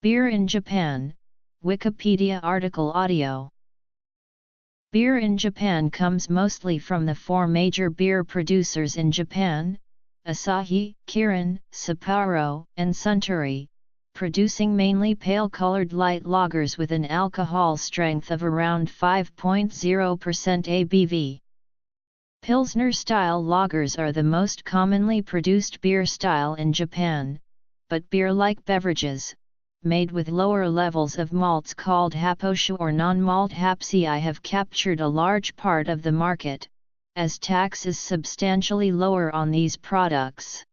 Beer in Japan, Wikipedia article audio. Beer in Japan comes mostly from the four major beer producers in Japan, Asahi, Kirin, Sapporo, and Suntory, producing mainly pale-colored light lagers with an alcohol strength of around 5.0% ABV. Pilsner-style lagers are the most commonly produced beer style in Japan, but beer-like beverages, made with lower levels of malts called happoshu or non-malt hapsei have captured a large part of the market, as tax is substantially lower on these products.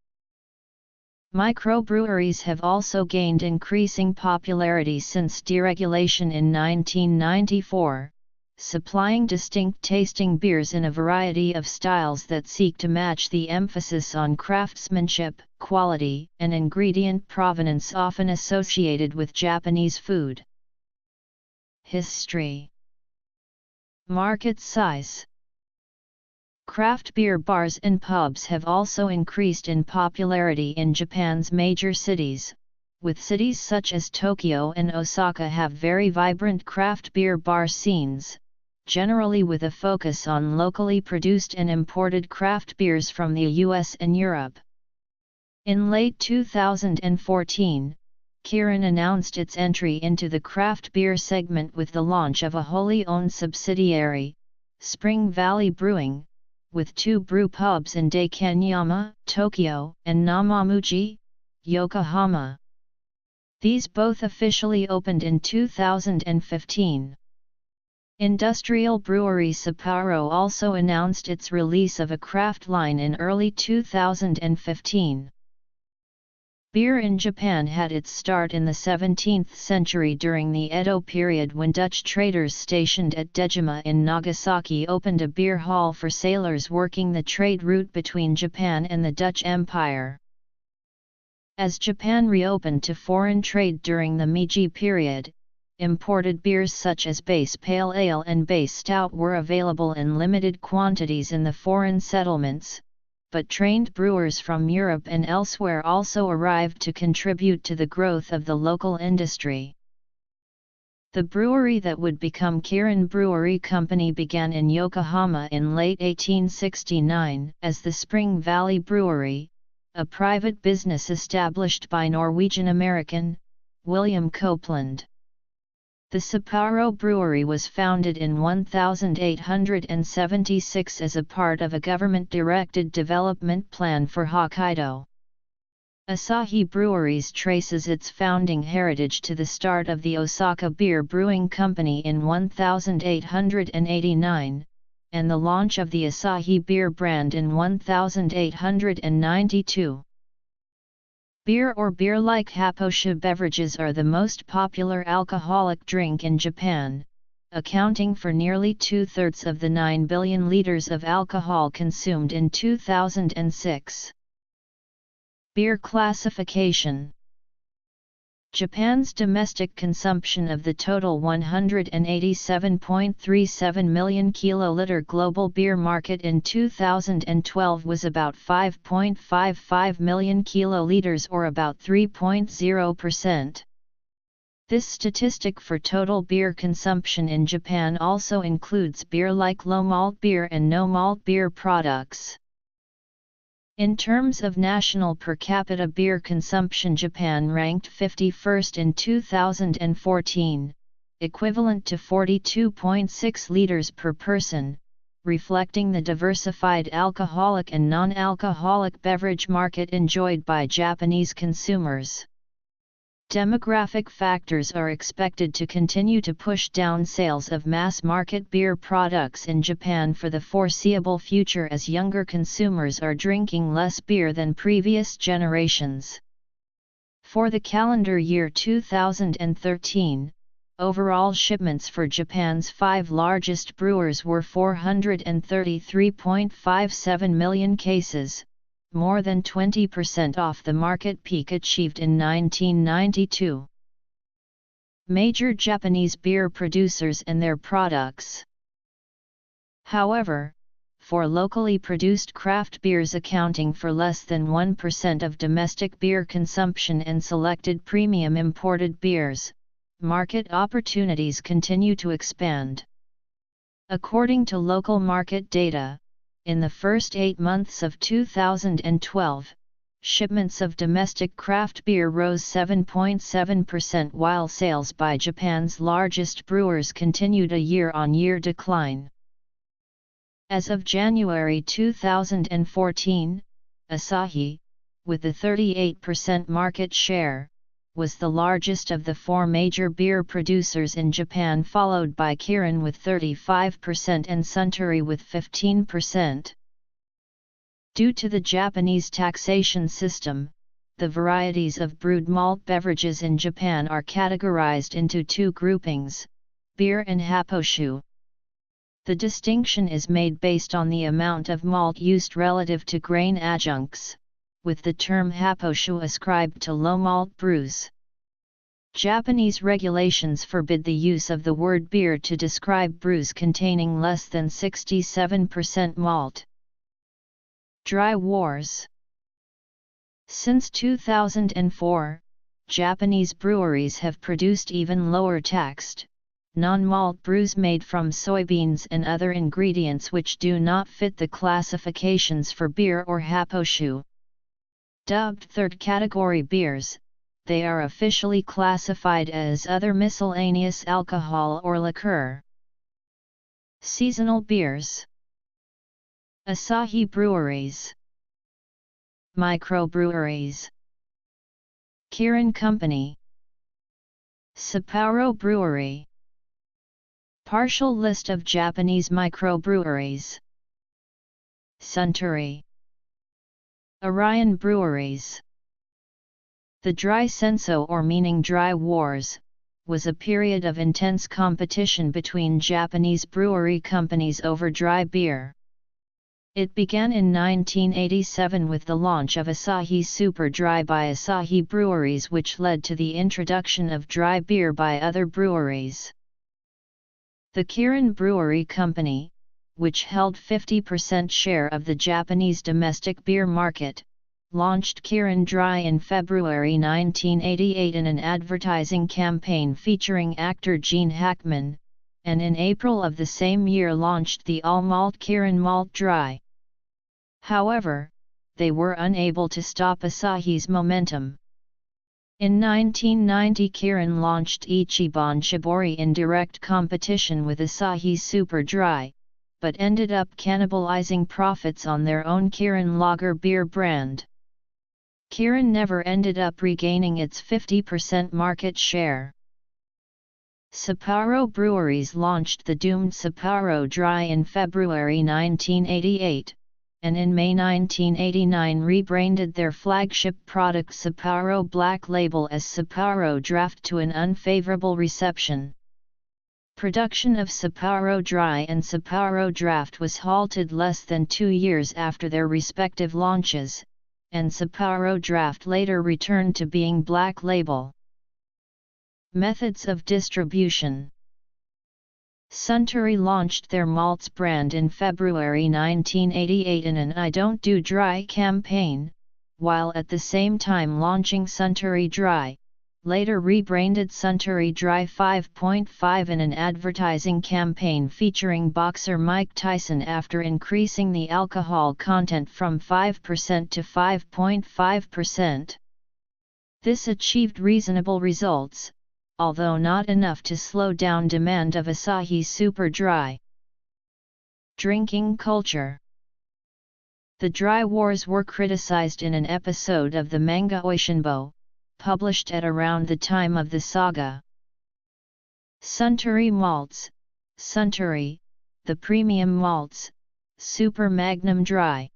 Microbreweries have also gained increasing popularity since deregulation in 1994, supplying distinct tasting beers in a variety of styles that seek to match the emphasis on craftsmanship, quality, and ingredient provenance often associated with Japanese food. History. Market size. Craft beer bars and pubs have also increased in popularity in Japan's major cities, with cities such as Tokyo and Osaka have very vibrant craft beer bar scenes, generally with a focus on locally produced and imported craft beers from the US and Europe. In late 2014, Kirin announced its entry into the craft beer segment with the launch of a wholly owned subsidiary, Spring Valley Brewing, with 2 brew pubs in Daikanyama, Tokyo, and Namamuji, Yokohama. These both officially opened in 2015. Industrial brewery Sapporo also announced its release of a craft line in early 2015. Beer in Japan had its start in the 17th century during the Edo period when Dutch traders stationed at Dejima in Nagasaki opened a beer hall for sailors working the trade route between Japan and the Dutch Empire. As Japan reopened to foreign trade during the Meiji period, imported beers such as base pale ale and base stout were available in limited quantities in the foreign settlements, but trained brewers from Europe and elsewhere also arrived to contribute to the growth of the local industry. The brewery that would become Kirin Brewery Company began in Yokohama in late 1869 as the Spring Valley Brewery, a private business established by Norwegian-American William Copeland. The Sapporo Brewery was founded in 1876 as a part of a government-directed development plan for Hokkaido. Asahi Breweries traces its founding heritage to the start of the Osaka Beer Brewing Company in 1889, and the launch of the Asahi beer brand in 1892. Beer or beer-like happoshu beverages are the most popular alcoholic drink in Japan, accounting for nearly 2/3 of the 9 billion liters of alcohol consumed in 2006. Beer classification. Japan's domestic consumption of the total 187.37 million kiloliter global beer market in 2012 was about 5.55 million kiloliters or about 3.0%. This statistic for total beer consumption in Japan also includes beer like low malt beer and no malt beer products. In terms of national per capita beer consumption, Japan ranked 51st in 2014, equivalent to 42.6 liters per person, reflecting the diversified alcoholic and non-alcoholic beverage market enjoyed by Japanese consumers. Demographic factors are expected to continue to push down sales of mass-market beer products in Japan for the foreseeable future as younger consumers are drinking less beer than previous generations. For the calendar year 2013, overall shipments for Japan's 5 largest brewers were 433.57 million cases, more than 20% off the market peak achieved in 1992. Major Japanese beer producers and their products. However, for locally produced craft beers accounting for less than 1% of domestic beer consumption and selected premium imported beers, market opportunities continue to expand. According to local market data, in the first 8 months of 2012, shipments of domestic craft beer rose 7.7% while sales by Japan's largest brewers continued a year-on-year decline. As of January 2014, Asahi, with a 38% market share, was the largest of the 4 major beer producers in Japan, followed by Kirin with 35% and Suntory with 15%. Due to the Japanese taxation system, the varieties of brewed malt beverages in Japan are categorized into 2 groupings, beer and happoshu. The distinction is made based on the amount of malt used relative to grain adjuncts, with the term happoshu ascribed to low malt brews. Japanese regulations forbid the use of the word beer to describe brews containing less than 67% malt. Dry wars. Since 2004, Japanese breweries have produced even lower taxed, non-malt brews made from soybeans and other ingredients which do not fit the classifications for beer or happoshu. Dubbed third-category beers, they are officially classified as other miscellaneous alcohol or liqueur. Seasonal beers. Asahi Breweries. Microbreweries. Kirin Company. Sapporo Brewery. Partial list of Japanese microbreweries. Suntory. Orion Breweries. The Dry Senso, or meaning Dry Wars, was a period of intense competition between Japanese brewery companies over dry beer. It began in 1987 with the launch of Asahi Super Dry by Asahi Breweries, which led to the introduction of dry beer by other breweries. The Kirin Brewery Company, which held 50% share of the Japanese domestic beer market, launched Kirin Dry in February 1988 in an advertising campaign featuring actor Gene Hackman, and in April of the same year launched the all-malt Kirin Malt Dry. However, they were unable to stop Asahi's momentum. In 1990, Kirin launched Ichiban Shibori in direct competition with Asahi Super Dry, but ended up cannibalizing profits on their own Kirin Lager beer brand. Kirin never ended up regaining its 50% market share. Sapporo Breweries launched the doomed Sapporo Dry in February 1988, and in May 1989 rebranded their flagship product Sapporo Black Label as Sapporo Draft to an unfavorable reception. Production of Sapporo Dry and Sapporo Draft was halted less than 2 years after their respective launches, and Sapporo Draft later returned to being Black Label. Methods of distribution. Suntory launched their malts brand in February 1988 in an I Don't Do Dry campaign, while at the same time launching Suntory Dry, later rebranded Suntory Dry 5.5 in an advertising campaign featuring boxer Mike Tyson after increasing the alcohol content from 5% to 5.5%. This achieved reasonable results, although not enough to slow down demand of Asahi Super Dry. Drinking culture. The dry wars were criticized in an episode of the manga Oishinbo, published at around the time of the saga. Suntory malts. Suntory, the premium malts, Super Magnum Dry.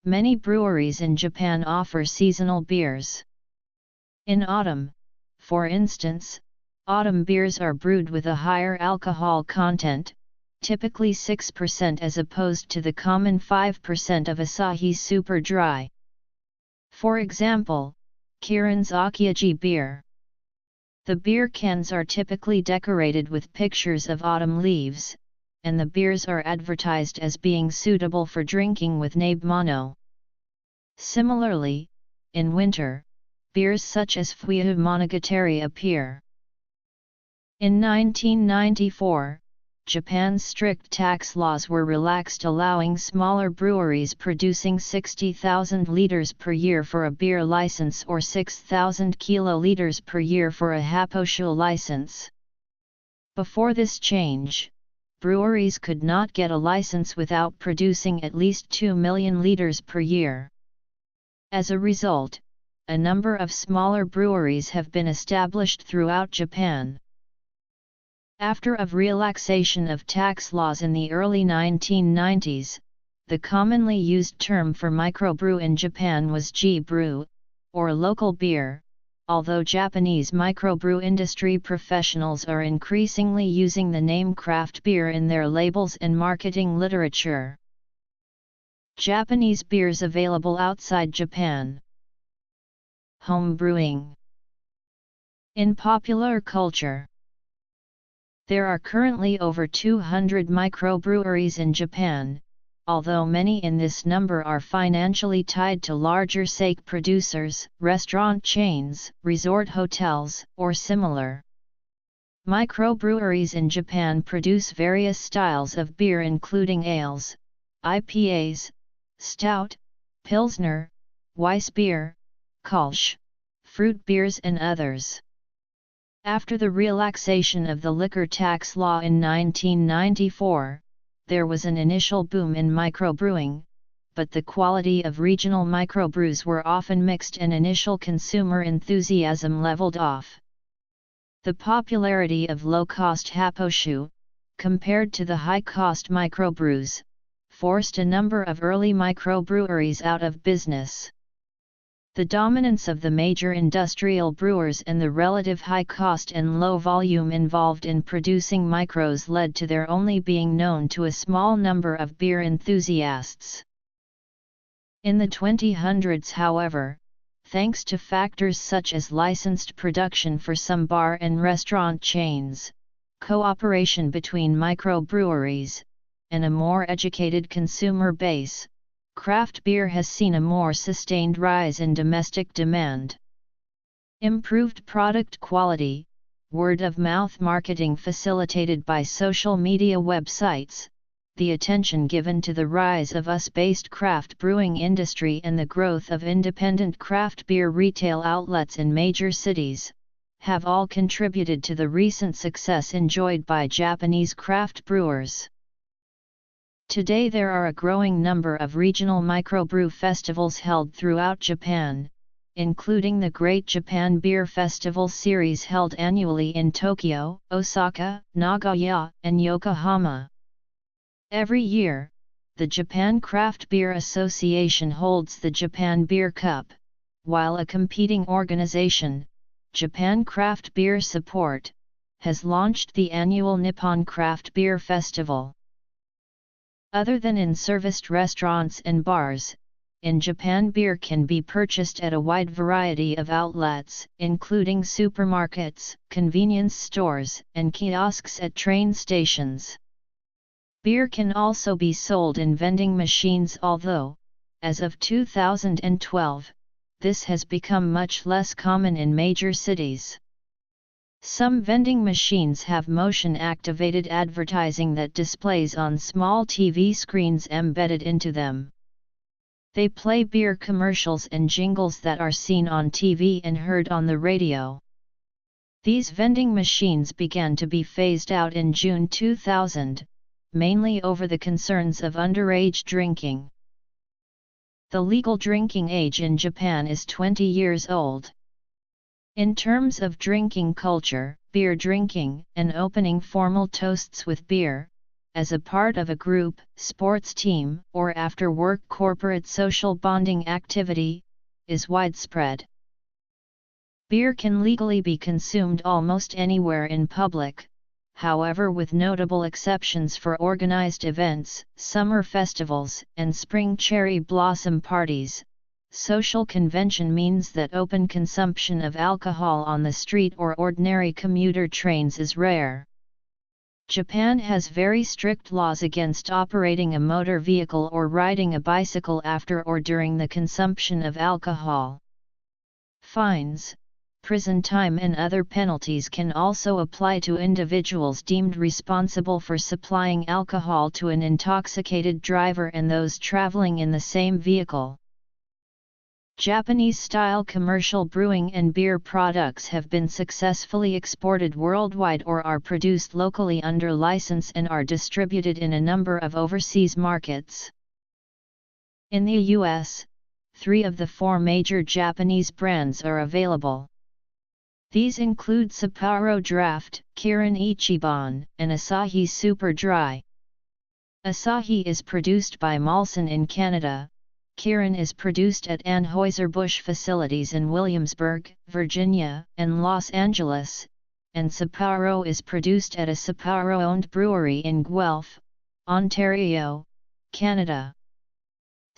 Many breweries in Japan offer seasonal beers. In autumn, for instance, autumn beers are brewed with a higher alcohol content, typically 6% as opposed to the common 5% of Asahi Super Dry. For example, Kirin's Akiaji beer. The beer cans are typically decorated with pictures of autumn leaves, and the beers are advertised as being suitable for drinking with nabe-mono. Similarly, in winter, beers such as Fuyu Monogatari appear. In 1994, Japan's strict tax laws were relaxed, allowing smaller breweries producing 60,000 liters per year for a beer license or 6,000 kiloliters per year for a happoshu license. Before this change, breweries could not get a license without producing at least 2 million liters per year. As a result, a number of smaller breweries have been established throughout Japan. After a relaxation of tax laws in the early 1990s, the commonly used term for microbrew in Japan was ji-brew, or local beer, although Japanese microbrew industry professionals are increasingly using the name craft beer in their labels and marketing literature. Japanese beers available outside Japan. Home brewing. In popular culture, there are currently over 200 microbreweries in Japan, although many in this number are financially tied to larger sake producers, restaurant chains, resort hotels, or similar. Microbreweries in Japan produce various styles of beer including ales, IPAs, stout, pilsner, Weiss beer, Kolsch, fruit beers and others. After the relaxation of the liquor tax law in 1994, there was an initial boom in microbrewing, but the quality of regional microbrews were often mixed and initial consumer enthusiasm leveled off. The popularity of low-cost happoshu, compared to the high-cost microbrews, forced a number of early microbreweries out of business. The dominance of the major industrial brewers and the relative high cost and low volume involved in producing micros led to their only being known to a small number of beer enthusiasts. In the 2000s, however, thanks to factors such as licensed production for some bar and restaurant chains, cooperation between microbreweries, and a more educated consumer base, craft beer has seen a more sustained rise in domestic demand. Improved product quality, word-of-mouth marketing facilitated by social media websites, the attention given to the rise of US-based craft brewing industry and the growth of independent craft beer retail outlets in major cities, have all contributed to the recent success enjoyed by Japanese craft brewers. Today there are a growing number of regional microbrew festivals held throughout Japan, including the Great Japan Beer Festival series held annually in Tokyo, Osaka, Nagoya, and Yokohama. Every year, the Japan Craft Beer Association holds the Japan Beer Cup, while a competing organization, Japan Craft Beer Support, has launched the annual Nippon Craft Beer Festival. Other than in serviced restaurants and bars, in Japan beer can be purchased at a wide variety of outlets, including supermarkets, convenience stores, and kiosks at train stations. Beer can also be sold in vending machines, although, as of 2012, this has become much less common in major cities. Some vending machines have motion-activated advertising that displays on small TV screens embedded into them. They play beer commercials and jingles that are seen on TV and heard on the radio. These vending machines began to be phased out in June 2000, mainly over the concerns of underage drinking. The legal drinking age in Japan is 20 years old. In terms of drinking culture, beer drinking, and opening formal toasts with beer, as a part of a group, sports team, or after-work corporate social bonding activity, is widespread. Beer can legally be consumed almost anywhere in public, however, with notable exceptions for organized events, summer festivals, and spring cherry blossom parties. Social convention means that open consumption of alcohol on the street or ordinary commuter trains is rare. Japan has very strict laws against operating a motor vehicle or riding a bicycle after or during the consumption of alcohol. Fines, prison time and other penalties can also apply to individuals deemed responsible for supplying alcohol to an intoxicated driver and those traveling in the same vehicle. Japanese-style commercial brewing and beer products have been successfully exported worldwide or are produced locally under license and are distributed in a number of overseas markets. In the US, 3 of the 4 major Japanese brands are available. These include Sapporo Draft, Kirin Ichiban, and Asahi Super Dry. Asahi is produced by Molson in Canada. Kirin is produced at Anheuser-Busch facilities in Williamsburg, Virginia, and Los Angeles, and Sapporo is produced at a Sapporo-owned brewery in Guelph, Ontario, Canada.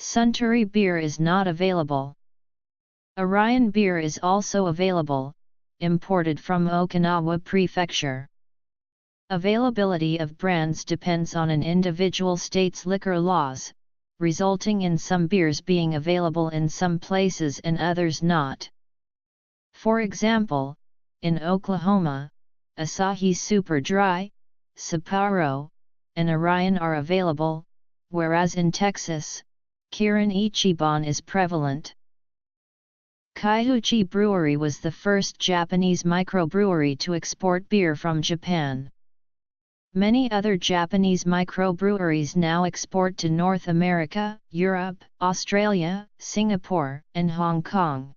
Suntory beer is not available. Orion beer is also available, imported from Okinawa Prefecture. Availability of brands depends on an individual state's liquor laws, resulting in some beers being available in some places and others not. For example, in Oklahoma, Asahi Super Dry, Sapporo, and Orion are available, whereas in Texas, Kirin Ichiban is prevalent. Kaiuchi Brewery was the first Japanese microbrewery to export beer from Japan. Many other Japanese microbreweries now export to North America, Europe, Australia, Singapore, and Hong Kong.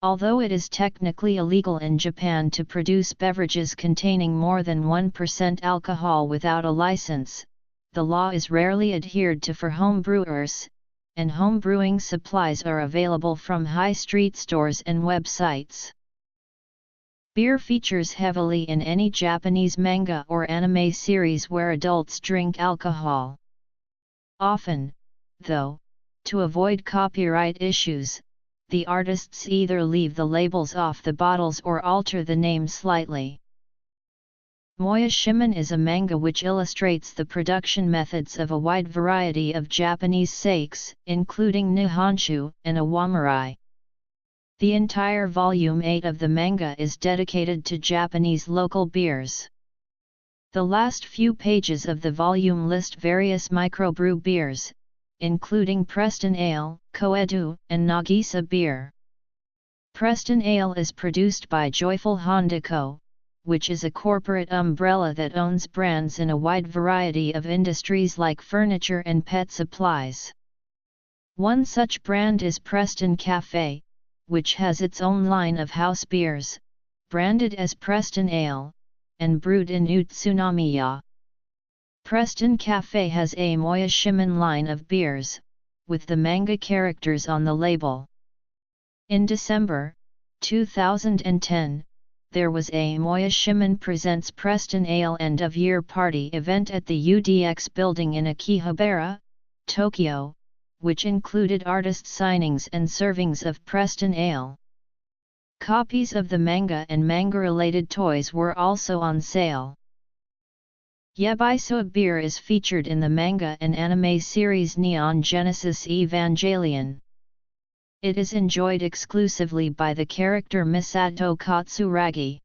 Although it is technically illegal in Japan to produce beverages containing more than 1% alcohol without a license, the law is rarely adhered to for home brewers, and home brewing supplies are available from high street stores and websites. Beer features heavily in any Japanese manga or anime series where adults drink alcohol. Often, though, to avoid copyright issues, the artists either leave the labels off the bottles or alter the name slightly. Moya Shimen is a manga which illustrates the production methods of a wide variety of Japanese sakes, including Nihonshu and Awamurai. The entire volume 8 of the manga is dedicated to Japanese local beers. The last few pages of the volume list various microbrew beers, including Preston Ale, Koedu, and Nagisa beer. Preston Ale is produced by Joyful Honda Co., which is a corporate umbrella that owns brands in a wide variety of industries like furniture and pet supplies. One such brand is Preston Cafe, which has its own line of house beers, branded as Preston Ale, and brewed in Utsunomiya. Preston Cafe has a Moya Shimen line of beers, with the manga characters on the label. In December 2010, there was a Moya Shimen Presents Preston Ale end-of-year party event at the UDX building in Akihabara, Tokyo, which included artist signings and servings of Preston Ale. Copies of the manga and manga-related toys were also on sale. Yabisoa beer is featured in the manga and anime series Neon Genesis Evangelion. It is enjoyed exclusively by the character Misato Katsuragi.